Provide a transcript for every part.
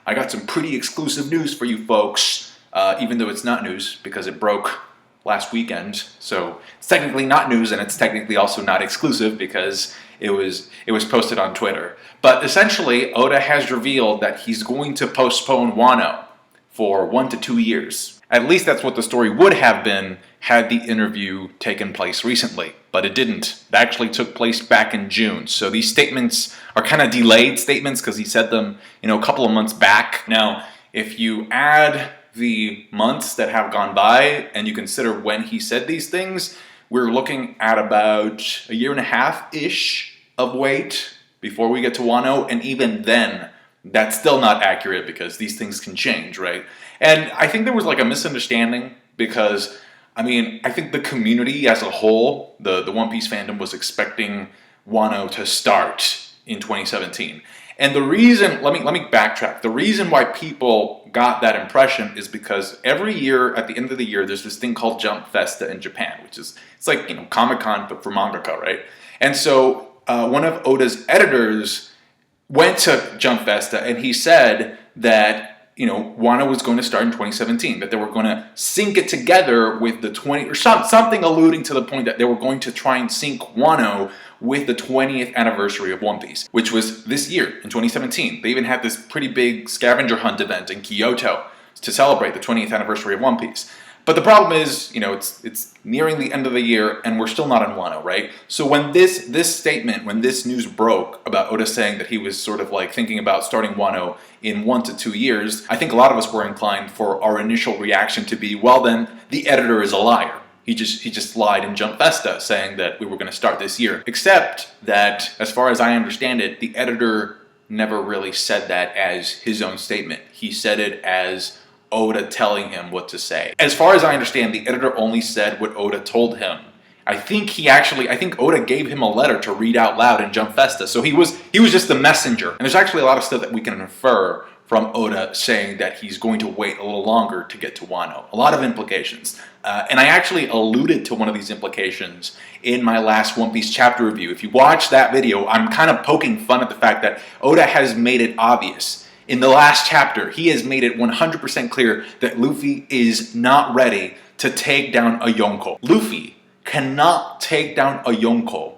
I got some pretty exclusive news for you folks, even though it's not news because it broke last weekend. So it's technically not news, and it's technically also not exclusive because it was posted on Twitter. But essentially, Oda has revealed that he's going to postpone Wano for 1 to 2 years. At least that's what the story would have been had the interview taken place recently, but it didn't. It actually took place back in June. So these statements are kind of delayed statements because he said them, a couple of months back. Now, if you add the months that have gone by and you consider when he said these things, we're looking at about 1.5 years-ish of wait before we get to Wano, and even then, that's still not accurate because these things can change, right? And I think there was like a misunderstanding because, I think the community as a whole, the One Piece fandom was expecting Wano to start in 2017. And the reason, let me backtrack. The reason why people got that impression is because every year, at the end of the year, there's this thing called Jump Festa in Japan, which is, it's like, Comic-Con, but for mangaka, right? And so one of Oda's editors went to Jump Festa and he said that, Wano was going to start in 2017, that they were going to sync it together with the something alluding to the point that they were going to try and sync Wano with the 20th anniversary of One Piece, which was this year in 2017. They even had this pretty big scavenger hunt event in Kyoto to celebrate the 20th anniversary of One Piece. But the problem is, it's nearing the end of the year and we're still not in Wano, right? So when this statement, when this news broke about Oda saying that he was sort of like thinking about starting Wano in 1 to 2 years, I think a lot of us were inclined for our initial reaction to be, well then, the editor is a liar. He just lied in Jump Festa saying that we were going to start this year. Except that, as far as I understand it, the editor never really said that as his own statement. He said it as Oda telling him what to say. As far as I understand, the editor only said what Oda told him. I think Oda gave him a letter to read out loud in Jump Festa. So he was just the messenger. And there's actually a lot of stuff that we can infer from Oda saying that he's going to wait a little longer to get to Wano. A lot of implications. And I actually alluded to one of these implications in my last One Piece chapter review. If you watch that video, I'm kind of poking fun at the fact that Oda has made it obvious. In the last chapter, he has made it 100% clear that Luffy is not ready to take down a Yonko. Luffy cannot take down a Yonko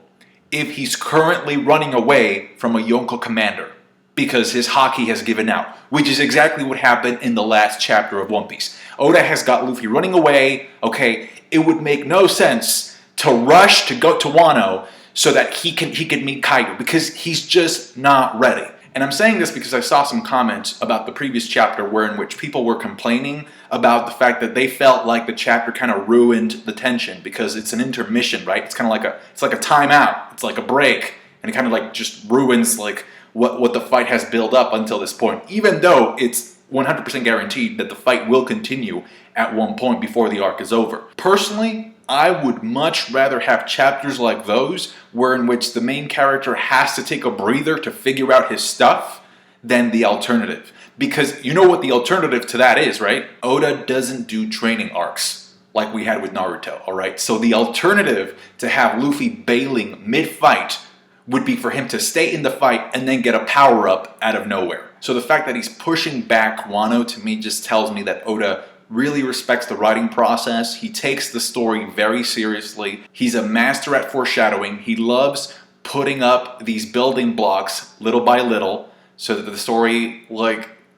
if he's currently running away from a Yonko commander because his haki has given out, which is exactly what happened in the last chapter of One Piece. Oda has got Luffy running away. Okay, it would make no sense to rush to go to Wano so that he can meet Kaido because he's just not ready. And I'm saying this because I saw some comments about the previous chapter in which people were complaining about the fact that they felt like the chapter kind of ruined the tension because it's an intermission, right? It's kind of like a timeout. It's like a break, and it kind of like just ruins like what the fight has built up until this point, even though it's 100% guaranteed that the fight will continue at one point before the arc is over. Personally, I would much rather have chapters like those in which the main character has to take a breather to figure out his stuff than the alternative. Because you know what the alternative to that is, right? Oda doesn't do training arcs like we had with Naruto, alright? So the alternative to have Luffy bailing mid-fight would be for him to stay in the fight and then get a power-up out of nowhere. So the fact that he's pushing back Wano to me just tells me that Oda really respects the writing process. He takes the story very seriously. He's a master at foreshadowing. He loves putting up these building blocks little by little so that the story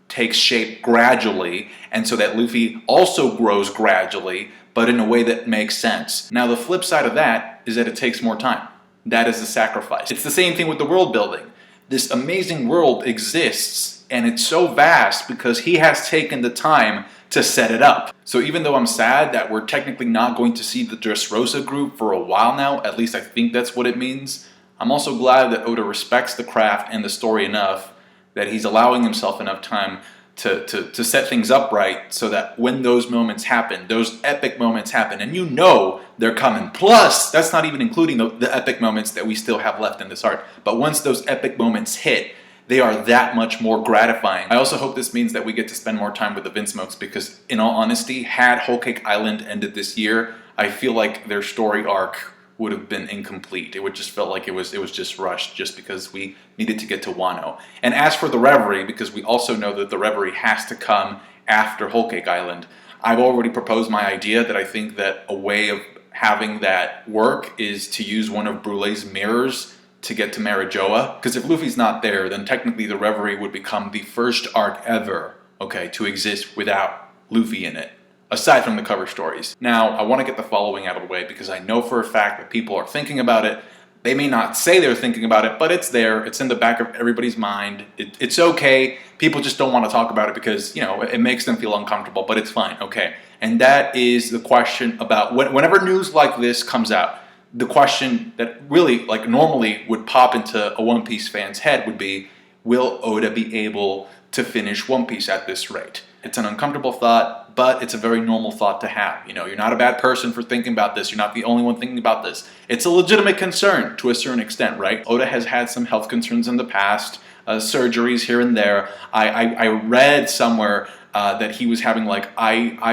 takes shape gradually and so that Luffy also grows gradually, but in a way that makes sense. Now the flip side of that is that it takes more time. That is the sacrifice. It's the same thing with the world building. This amazing world exists and it's so vast because he has taken the time to set it up. So even though I'm sad that we're technically not going to see the Dressrosa group for a while now, at least I think that's what it means, I'm also glad that Oda respects the craft and the story enough that he's allowing himself enough time to set things up right so that when those moments happen, those epic moments happen, and you know they're coming. Plus, that's not even including the epic moments that we still have left in this arc. But once those epic moments hit, they are that much more gratifying. I also hope this means that we get to spend more time with the Vinsmokes because, in all honesty, had Whole Cake Island ended this year, I feel like their story arc would have been incomplete. It would just felt like it was just rushed just because we needed to get to Wano. And as for the Reverie, because we also know that the Reverie has to come after Whole Cake Island, I've already proposed my idea that I think that a way of having that work is to use one of Brulee's mirrors to get to Marijoa. Because if Luffy's not there, then technically the Reverie would become the first arc ever, okay, to exist without Luffy in it, aside from the cover stories. Now, I want to get the following out of the way because I know for a fact that people are thinking about it. They may not say they're thinking about it, but it's there. It's in the back of everybody's mind. It's okay. People just don't want to talk about it because, you know, it makes them feel uncomfortable, but it's fine, okay? And that is the question about whenever news like this comes out, the question that really, like, normally would pop into a One Piece fan's head would be, will Oda be able to finish One Piece at this rate? It's an uncomfortable thought, but it's a very normal thought to have. You know, you're not a bad person for thinking about this. You're not the only one thinking about this. It's a legitimate concern to a certain extent, right? Oda has had some health concerns in the past, surgeries here and there. I read somewhere that he was having like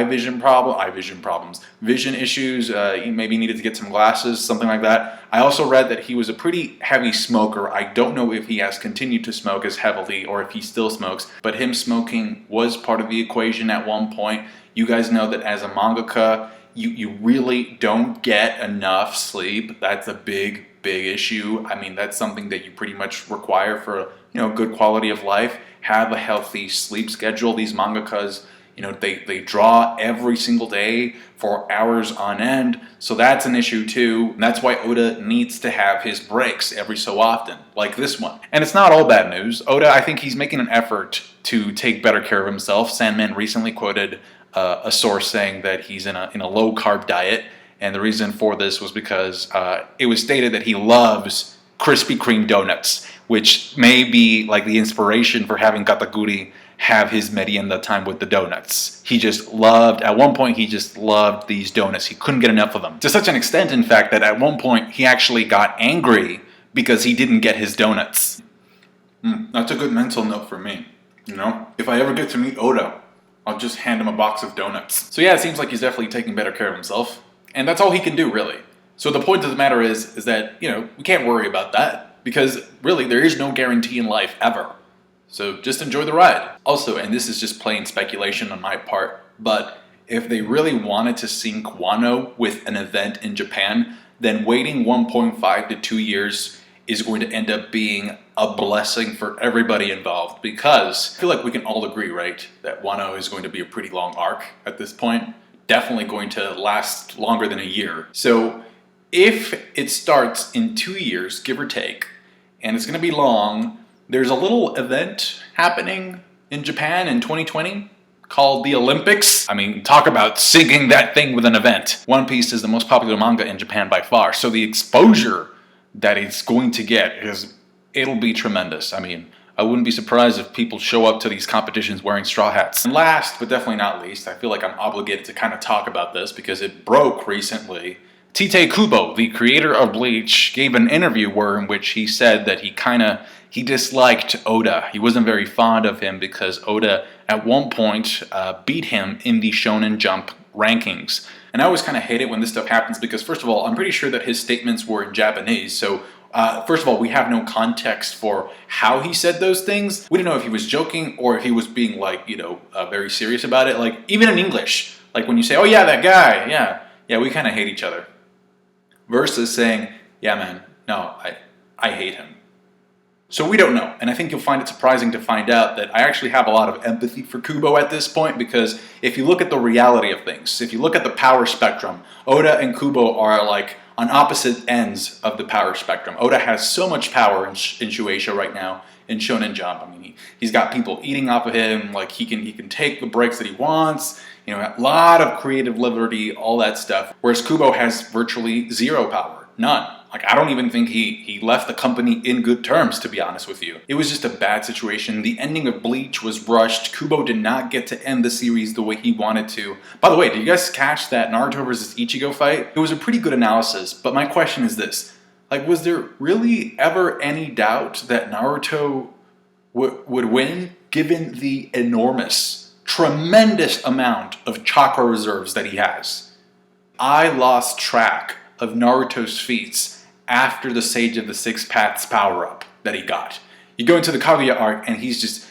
vision problems, vision issues. He maybe needed to get some glasses, something like that. I also read that he was a pretty heavy smoker. I don't know if he has continued to smoke as heavily or if he still smokes, but him smoking was part of the equation at one point. You guys know that as a mangaka, you really don't get enough sleep. That's a big issue. I mean, that's something that you pretty much require for, you know, good quality of life. Have a healthy sleep schedule. These mangakas, you know, they draw every single day for hours on end. So that's an issue too. And that's why Oda needs to have his breaks every so often, like this one. And it's not all bad news. Oda, I think he's making an effort to take better care of himself. Sandman recently quoted a source saying that he's in a low carb diet. And the reason for this was because it was stated that he loves Krispy Kreme donuts, which may be like the inspiration for having Katakuri have his merienda time with the donuts. He just loved, at one point he just loved these donuts. He couldn't get enough of them. To such an extent, in fact, that at one point he actually got angry because he didn't get his donuts. That's a good mental note for me, you know? If I ever get to meet Oda, I'll just hand him a box of donuts. So yeah, it seems like he's definitely taking better care of himself. And that's all he can do, really. So the point of the matter is that, you know, we can't worry about that because really there is no guarantee in life ever. So just enjoy the ride. Also, and this is just plain speculation on my part, but if they really wanted to sync Wano with an event in Japan, then waiting 1.5 to 2 years is going to end up being a blessing for everybody involved because I feel like we can all agree, right, that Wano is going to be a pretty long arc at this point. Definitely going to last longer than a year. So if it starts in 2 years, give or take, and it's going to be long, there's a little event happening in Japan in 2020 called the Olympics. I mean, talk about syncing that thing with an event. One Piece is the most popular manga in Japan by far, so the exposure that it's going to get it'll be tremendous. I mean, I wouldn't be surprised if people show up to these competitions wearing straw hats. And last, but definitely not least, I feel like I'm obligated to kind of talk about this because it broke recently. Tite Kubo, the creator of Bleach, gave an interview in which he said that he disliked Oda. He wasn't very fond of him because Oda at one point beat him in the Shonen Jump rankings. And I always kind of hate it when this stuff happens because, first of all, I'm pretty sure that his statements were in Japanese. So first of all, we have no context for how he said those things. We don't know if he was joking or if he was being like, you know, very serious about it. Like even in English, like when you say, oh yeah, that guy, yeah, we kind of hate each other. Versus saying, yeah man, no, I hate him. So we don't know, and I think you'll find it surprising to find out that I actually have a lot of empathy for Kubo at this point because if you look at the reality of things, if you look at the power spectrum, Oda and Kubo are like on opposite ends of the power spectrum. Oda has so much power in Shueisha right now, in Shonen Jump. I mean, he's got people eating off of him, like he can take the breaks that he wants, you know, a lot of creative liberty, all that stuff. Whereas Kubo has virtually zero power, none. Like, I don't even think he left the company in good terms, to be honest with you. It was just a bad situation. The ending of Bleach was rushed. Kubo did not get to end the series the way he wanted to. By the way, did you guys catch that Naruto versus Ichigo fight? It was a pretty good analysis, but my question is this. Like, was there really ever any doubt that Naruto would win, given the enormous, tremendous amount of chakra reserves that he has? I lost track of Naruto's feats after the Sage of the Six Paths power-up that he got. You go into the Kaguya arc and he's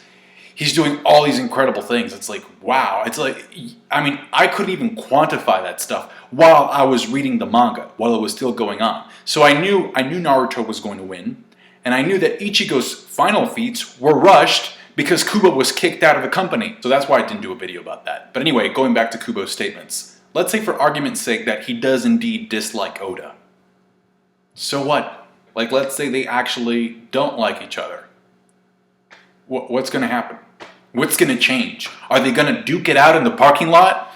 doing all these incredible things. It's like, wow. It's like, I mean, I couldn't even quantify that stuff while I was reading the manga, while it was still going on. So I knew Naruto was going to win, and I knew that Ichigo's final feats were rushed because Kubo was kicked out of the company. So that's why I didn't do a video about that. But anyway, going back to Kubo's statements. Let's say for argument's sake that he does indeed dislike Oda. So what? Like, let's say they actually don't like each other. What's going to happen? What's going to change? Are they going to duke it out in the parking lot?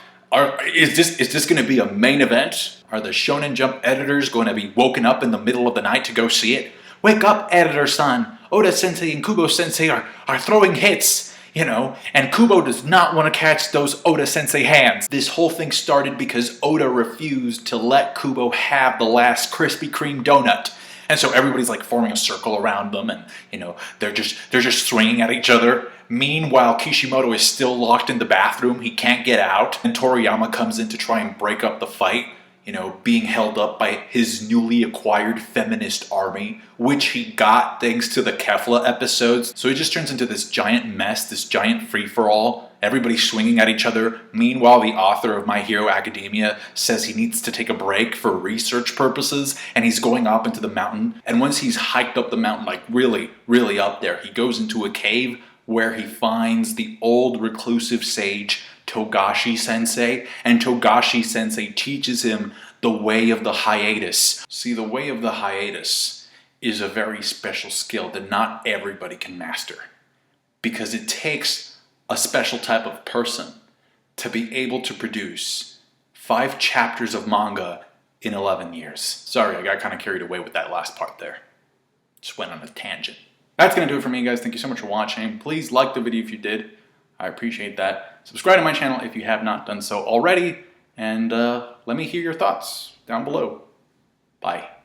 Is this going to be a main event? Are the Shonen Jump editors going to be woken up in the middle of the night to go see it? Wake up, editor-san. Oda-sensei and Kubo-sensei are throwing hits, you know, and Kubo does not want to catch those Oda-sensei hands. This whole thing started because Oda refused to let Kubo have the last Krispy Kreme donut. And so everybody's like forming a circle around them, and you know they're just swinging at each other. Meanwhile, Kishimoto is still locked in the bathroom. He can't get out, and Toriyama comes in to try and break up the fight. You know, being held up by his newly acquired feminist army, which he got thanks to the Kefla episodes. So it just turns into this giant mess, this giant free-for-all. Everybody swinging at each other. Meanwhile, the author of My Hero Academia says he needs to take a break for research purposes, and he's going up into the mountain. And once he's hiked up the mountain, like really, really up there, he goes into a cave where he finds the old reclusive sage Togashi Sensei, and Togashi Sensei teaches him the way of the hiatus. See, the way of the hiatus is a very special skill that not everybody can master, because it takes a special type of person to be able to produce 5 chapters of manga in 11 years. Sorry, I got kind of carried away with that last part there. Just went on a tangent. That's going to do it for me, guys. Thank you so much for watching. Please like the video if you did. I appreciate that. Subscribe to my channel if you have not done so already. And let me hear your thoughts down below. Bye.